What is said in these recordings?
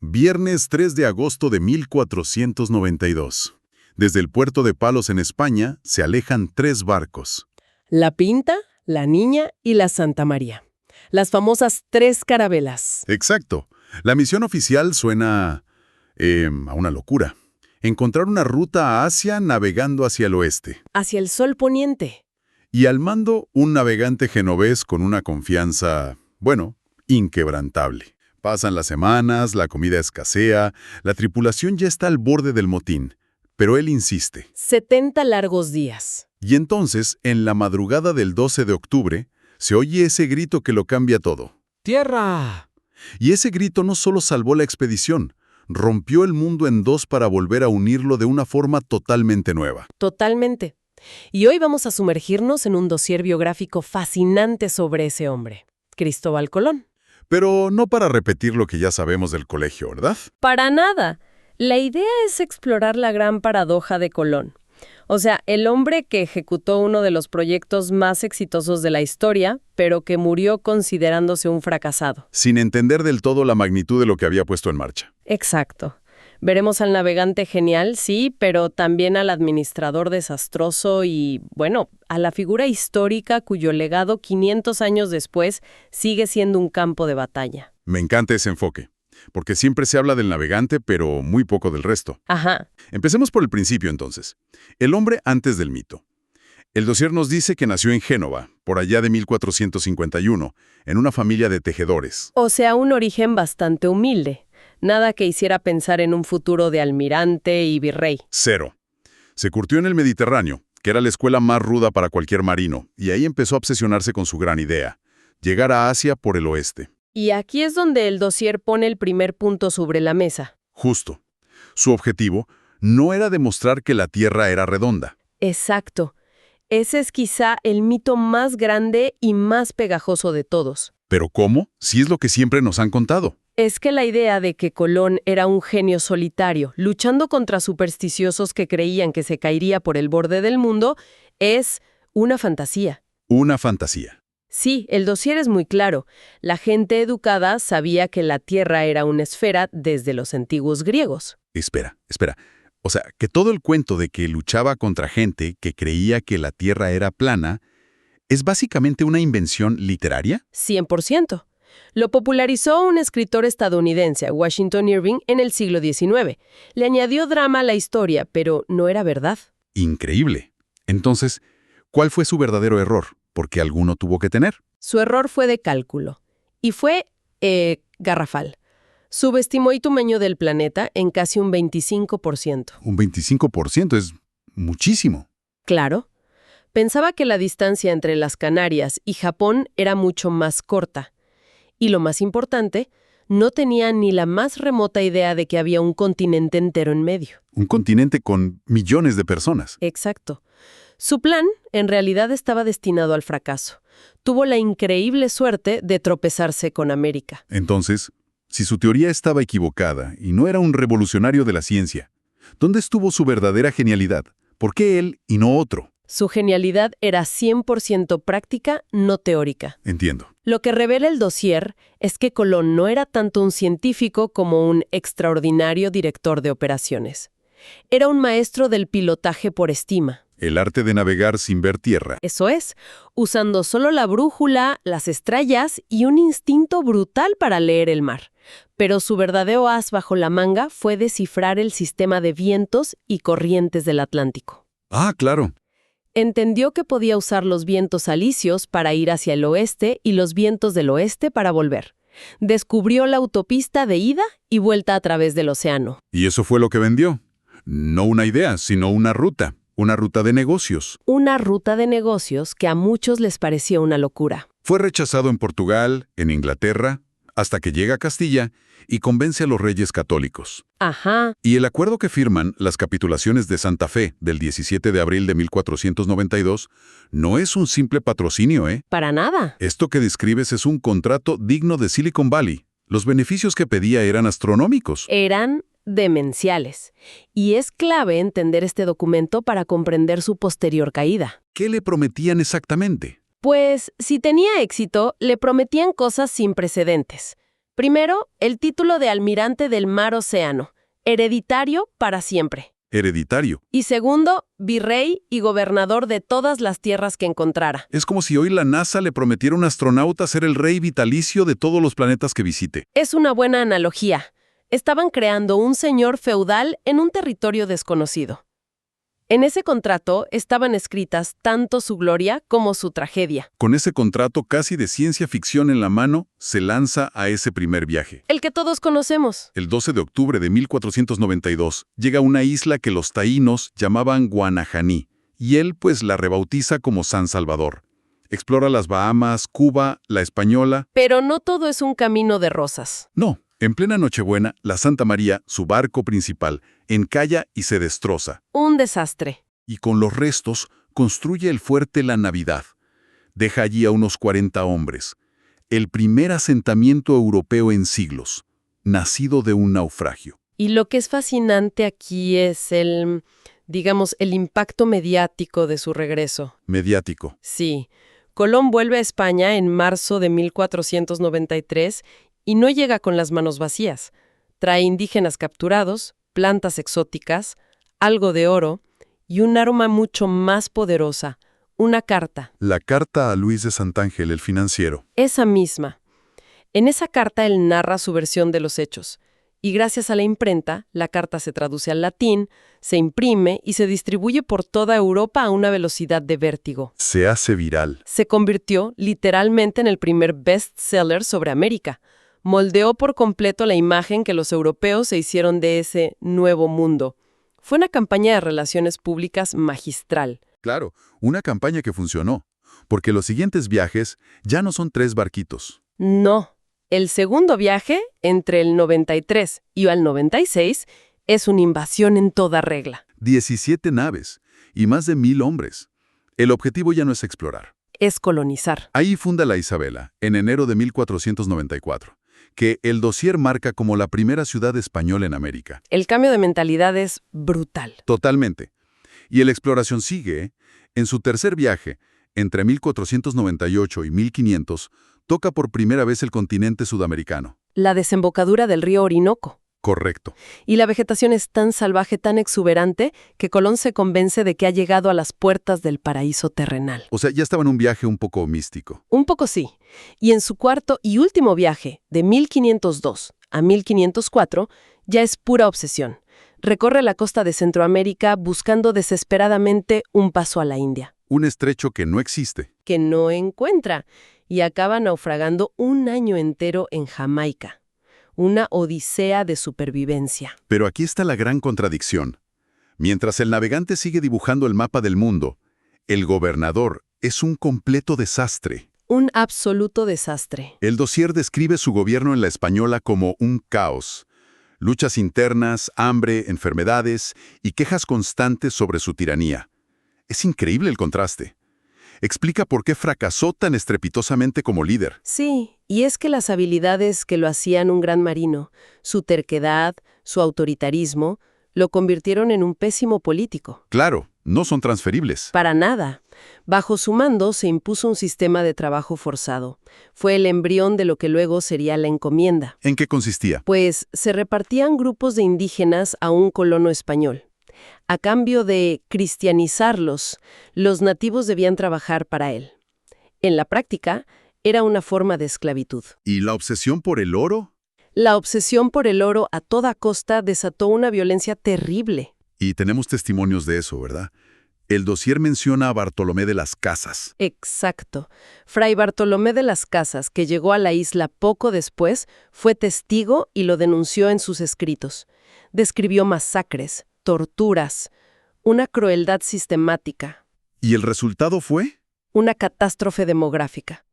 Viernes 3 de agosto de 1492. Desde el puerto de Palos en España se alejan 3 barcos. La Pinta, la Niña y la Santa María. Las famosas 3 carabelas. Exacto. La misión oficial suena a una locura. Encontrar una ruta a Asia navegando hacia el oeste. Hacia el sol poniente. Y al mando, un navegante genovés con una confianza, inquebrantable. Pasan las semanas, la comida escasea, la tripulación ya está al borde del motín. Pero él insiste. 70 largos días. Y entonces, en la madrugada del 12 de octubre, se oye ese grito que lo cambia todo. ¡Tierra! Y ese grito no solo salvó la expedición, rompió el mundo en 2 para volver a unirlo de una forma totalmente nueva. Totalmente. Y hoy vamos a sumergirnos en un dossier biográfico fascinante sobre ese hombre, Cristóbal Colón. Pero no para repetir lo que ya sabemos del colegio, ¿verdad? Para nada. La idea es explorar la gran paradoja de Colón. O sea, el hombre que ejecutó uno de los proyectos más exitosos de la historia, pero que murió considerándose un fracasado. Sin entender del todo la magnitud de lo que había puesto en marcha. Exacto. Veremos al navegante genial, sí, pero también al administrador desastroso y, a la figura histórica cuyo legado 500 años después sigue siendo un campo de batalla. Me encanta ese enfoque, porque siempre se habla del navegante, pero muy poco del resto. Ajá. Empecemos por el principio, entonces. El hombre antes del mito. El dossier nos dice que nació en Génova, por allá de 1451, en una familia de tejedores. O sea, un origen bastante humilde. Nada que hiciera pensar en un futuro de almirante y virrey. 0. Se curtió en el Mediterráneo, que era la escuela más ruda para cualquier marino, y ahí empezó a obsesionarse con su gran idea, llegar a Asia por el oeste. Y aquí es donde el dossier pone el primer punto sobre la mesa. Justo. Su objetivo no era demostrar que la Tierra era redonda. Exacto. Ese es quizá el mito más grande y más pegajoso de todos. ¿Pero cómo? Si es lo que siempre nos han contado. Es que la idea de que Colón era un genio solitario, luchando contra supersticiosos que creían que se caería por el borde del mundo, es una fantasía. Una fantasía. Sí, el dossier es muy claro. La gente educada sabía que la Tierra era una esfera desde los antiguos griegos. Espera. O sea, que todo el cuento de que luchaba contra gente que creía que la Tierra era plana, ¿es básicamente una invención literaria? 100%. Lo popularizó un escritor estadounidense, Washington Irving, en el siglo XIX. Le añadió drama a la historia, pero no era verdad. Increíble. Entonces, ¿cuál fue su verdadero error? Porque alguno tuvo que tener. Su error fue de cálculo. Y fue, garrafal. Subestimó el tamaño del planeta en casi un 25%. Un 25% es muchísimo. Claro. Pensaba que la distancia entre las Canarias y Japón era mucho más corta. Y lo más importante, no tenía ni la más remota idea de que había un continente entero en medio. Un continente con millones de personas. Exacto. Su plan, en realidad, estaba destinado al fracaso. Tuvo la increíble suerte de tropezarse con América. Entonces, si su teoría estaba equivocada y no era un revolucionario de la ciencia, ¿dónde estuvo su verdadera genialidad? ¿Por qué él y no otro? Su genialidad era 100% práctica, no teórica. Entiendo. Lo que revela el dossier es que Colón no era tanto un científico como un extraordinario director de operaciones. Era un maestro del pilotaje por estima. El arte de navegar sin ver tierra. Eso es, usando solo la brújula, las estrellas y un instinto brutal para leer el mar. Pero su verdadero as bajo la manga fue descifrar el sistema de vientos y corrientes del Atlántico. Ah, claro. Entendió que podía usar los vientos alisios para ir hacia el oeste y los vientos del oeste para volver. Descubrió la autopista de ida y vuelta a través del océano. Y eso fue lo que vendió. No una idea, sino una ruta. Una ruta de negocios. Una ruta de negocios que a muchos les pareció una locura. Fue rechazado en Portugal, en Inglaterra, hasta que llega a Castilla y convence a los reyes católicos. Ajá. Y el acuerdo que firman, las capitulaciones de Santa Fe del 17 de abril de 1492, no es un simple patrocinio, ¿eh? Para nada. Esto que describes es un contrato digno de Silicon Valley. Los beneficios que pedía eran astronómicos. Eran demenciales. Y es clave entender este documento para comprender su posterior caída. ¿Qué le prometían exactamente? Pues, si tenía éxito, le prometían cosas sin precedentes. Primero, el título de almirante del mar Océano, hereditario para siempre. Hereditario. Y segundo, virrey y gobernador de todas las tierras que encontrara. Es como si hoy la NASA le prometiera a un astronauta ser el rey vitalicio de todos los planetas que visite. Es una buena analogía. Estaban creando un señor feudal en un territorio desconocido. En ese contrato estaban escritas tanto su gloria como su tragedia. Con ese contrato casi de ciencia ficción en la mano, se lanza a ese primer viaje. El que todos conocemos. El 12 de octubre de 1492, llega a una isla que los taínos llamaban Guanajaní, y él pues la rebautiza como San Salvador. Explora las Bahamas, Cuba, la Española. Pero no todo es un camino de rosas. No, en plena Nochebuena, la Santa María, su barco principal, encalla y se destroza. Un desastre. Y con los restos construye el fuerte La Navidad. Deja allí a unos 40 hombres. El primer asentamiento europeo en siglos, nacido de un naufragio. Y lo que es fascinante aquí es el impacto mediático de su regreso. Mediático. Sí. Colón vuelve a España en marzo de 1493 y no llega con las manos vacías. Trae indígenas capturados, plantas exóticas, algo de oro y un arma mucho más poderosa, una carta. La carta a Luis de Santángel, el financiero. Esa misma. En esa carta él narra su versión de los hechos. Y gracias a la imprenta, la carta se traduce al latín, se imprime y se distribuye por toda Europa a una velocidad de vértigo. Se hace viral. Se convirtió literalmente en el primer bestseller sobre América. Moldeó por completo la imagen que los europeos se hicieron de ese nuevo mundo. Fue una campaña de relaciones públicas magistral. Claro, una campaña que funcionó, porque los siguientes viajes ya no son 3 barquitos. No. El segundo viaje, entre el 93 y el 96, es una invasión en toda regla. 17 naves y más de 1000 hombres. El objetivo ya no es explorar. Es colonizar. Ahí funda la Isabela, en enero de 1494, que el dossier marca como la primera ciudad española en América. El cambio de mentalidad es brutal. Totalmente. Y la exploración sigue. En su tercer viaje, entre 1498 y 1500, toca por primera vez el continente sudamericano. La desembocadura del río Orinoco. Correcto. Y la vegetación es tan salvaje, tan exuberante, que Colón se convence de que ha llegado a las puertas del paraíso terrenal. O sea, ya estaba en un viaje un poco místico. Un poco sí. Y en su cuarto y último viaje, de 1502 a 1504, ya es pura obsesión. Recorre la costa de Centroamérica buscando desesperadamente un paso a la India. Un estrecho que no existe. Que no encuentra. Y acaba naufragando un año entero en Jamaica. Una odisea de supervivencia. Pero aquí está la gran contradicción. Mientras el navegante sigue dibujando el mapa del mundo, el gobernador es un completo desastre. Un absoluto desastre. El dossier describe su gobierno en la Española como un caos. Luchas internas, hambre, enfermedades y quejas constantes sobre su tiranía. Es increíble el contraste. Explica por qué fracasó tan estrepitosamente como líder. Sí, y es que las habilidades que lo hacían un gran marino, su terquedad, su autoritarismo, lo convirtieron en un pésimo político. Claro, no son transferibles. Para nada. Bajo su mando se impuso un sistema de trabajo forzado. Fue el embrión de lo que luego sería la encomienda. ¿En qué consistía? Pues se repartían grupos de indígenas a un colono español. A cambio de cristianizarlos, los nativos debían trabajar para él. En la práctica, era una forma de esclavitud. ¿Y la obsesión por el oro? La obsesión por el oro a toda costa desató una violencia terrible. Y tenemos testimonios de eso, ¿verdad? El dossier menciona a Bartolomé de las Casas. Exacto. Fray Bartolomé de las Casas, que llegó a la isla poco después, fue testigo y lo denunció en sus escritos. Describió masacres, torturas, una crueldad sistemática. ¿Y el resultado fue? Una catástrofe demográfica.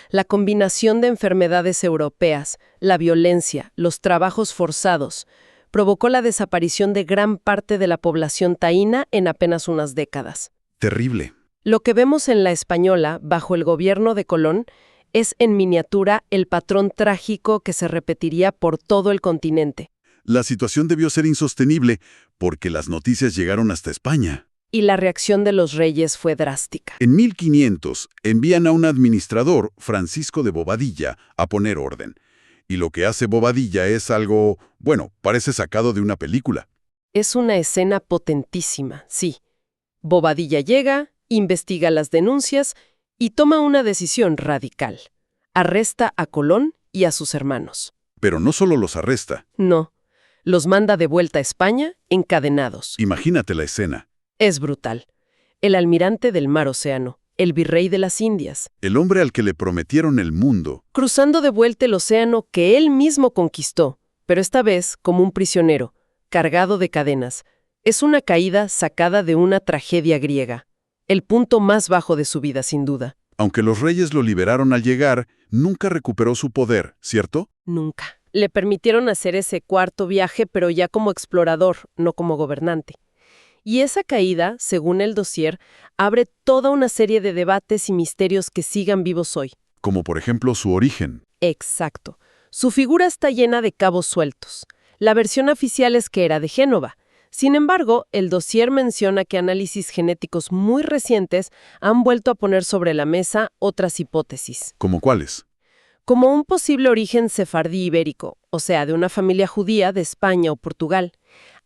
La combinación de enfermedades europeas, la violencia, los trabajos forzados, provocó la desaparición de gran parte de la población taína en apenas unas décadas. Terrible. Lo que vemos en la Española, bajo el gobierno de Colón, es en miniatura el patrón trágico que se repetiría por todo el continente. La situación debió ser insostenible porque las noticias llegaron hasta España. Y la reacción de los reyes fue drástica. En 1500 envían a un administrador, Francisco de Bobadilla, a poner orden. Y lo que hace Bobadilla es algo, bueno, parece sacado de una película. Es una escena potentísima, sí. Bobadilla llega, investiga las denuncias y toma una decisión radical. Arresta a Colón y a sus hermanos. Pero no solo los arresta. No, los manda de vuelta a España encadenados. Imagínate la escena. Es brutal. El almirante del Mar Océano, el virrey de las Indias, El hombre al que le prometieron el mundo. cruzando de vuelta el océano que él mismo conquistó, pero esta vez como un prisionero, cargado de cadenas. Es una caída sacada de una tragedia griega. El punto más bajo de su vida, sin duda. Aunque los reyes lo liberaron al llegar, nunca recuperó su poder, ¿cierto? Nunca. Le permitieron hacer ese cuarto viaje, pero ya como explorador, no como gobernante. Y esa caída, según el dossier, abre toda una serie de debates y misterios que sigan vivos hoy. Como por ejemplo su origen. Exacto. Su figura está llena de cabos sueltos. La versión oficial es que era de Génova. Sin embargo, el dossier menciona que análisis genéticos muy recientes han vuelto a poner sobre la mesa otras hipótesis. ¿Como cuáles? Como un posible origen sefardí ibérico, o sea, de una familia judía de España o Portugal.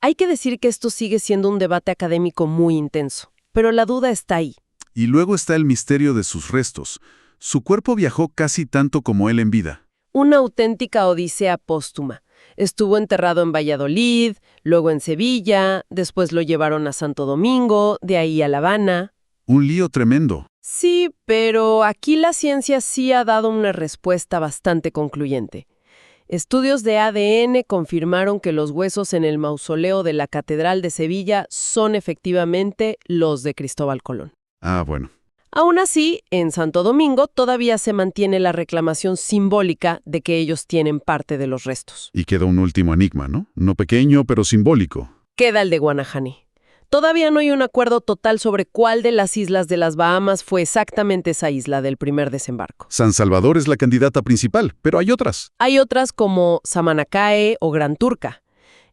Hay que decir que esto sigue siendo un debate académico muy intenso, pero la duda está ahí. Y luego está el misterio de sus restos. Su cuerpo viajó casi tanto como él en vida. Una auténtica odisea póstuma. Estuvo enterrado en Valladolid, luego en Sevilla, después lo llevaron a Santo Domingo, de ahí a La Habana. Un lío tremendo. Sí, pero aquí la ciencia sí ha dado una respuesta bastante concluyente. Estudios de ADN confirmaron que los huesos en el mausoleo de la Catedral de Sevilla son efectivamente los de Cristóbal Colón. Ah, bueno. Aún así, en Santo Domingo todavía se mantiene la reclamación simbólica de que ellos tienen parte de los restos. Y queda un último enigma, ¿no? No pequeño, pero simbólico. Queda el de Guanahani. Todavía no hay un acuerdo total sobre cuál de las islas de las Bahamas fue exactamente esa isla del primer desembarco. San Salvador es la candidata principal, pero hay otras. Hay otras como Samanacae o Gran Turca.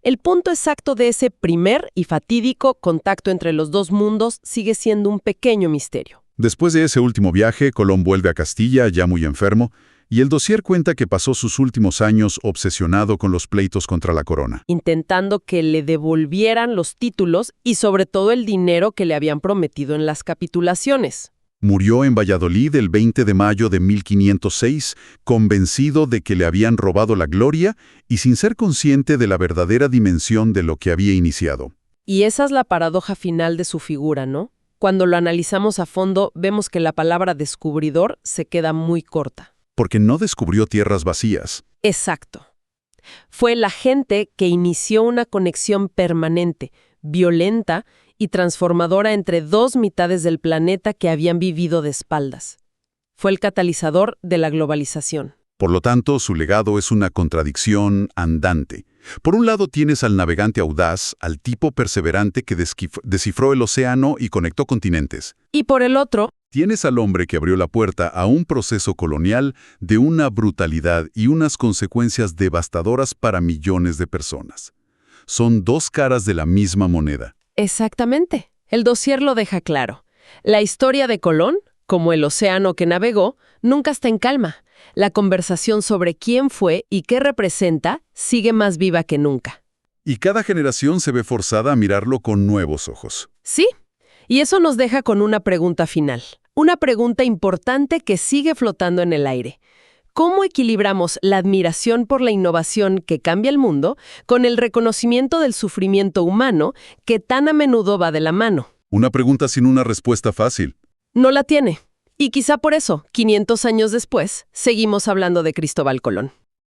El punto exacto de ese primer y fatídico contacto entre los dos mundos sigue siendo un pequeño misterio. Después de ese último viaje, Colón vuelve a Castilla, ya muy enfermo, y el dossier cuenta que pasó sus últimos años obsesionado con los pleitos contra la corona. Intentando que le devolvieran los títulos y sobre todo el dinero que le habían prometido en las capitulaciones. Murió en Valladolid el 20 de mayo de 1506, convencido de que le habían robado la gloria y sin ser consciente de la verdadera dimensión de lo que había iniciado. Y esa es la paradoja final de su figura, ¿no? Cuando lo analizamos a fondo, vemos que la palabra descubridor se queda muy corta. Porque no descubrió tierras vacías. Exacto. Fue la gente que inició una conexión permanente, violenta y transformadora entre dos mitades del planeta que habían vivido de espaldas. Fue el catalizador de la globalización. Por lo tanto, su legado es una contradicción andante. Por un lado tienes al navegante audaz, al tipo perseverante que descifró el océano y conectó continentes. Y por el otro, Tienes al hombre que abrió la puerta a un proceso colonial de una brutalidad y unas consecuencias devastadoras para millones de personas. Son dos caras de la misma moneda. exactamente. El dossier lo deja claro. La historia de Colón, como el océano que navegó, nunca está en calma. La conversación sobre quién fue y qué representa sigue más viva que nunca. Y cada generación se ve forzada a mirarlo con nuevos ojos. Sí, y eso nos deja con una pregunta final. Una pregunta importante que sigue flotando en el aire. ¿Cómo equilibramos la admiración por la innovación que cambia el mundo con el reconocimiento del sufrimiento humano que tan a menudo va de la mano? Una pregunta sin una respuesta fácil. No la tiene. Y quizá por eso, 500 años después, seguimos hablando de Cristóbal Colón.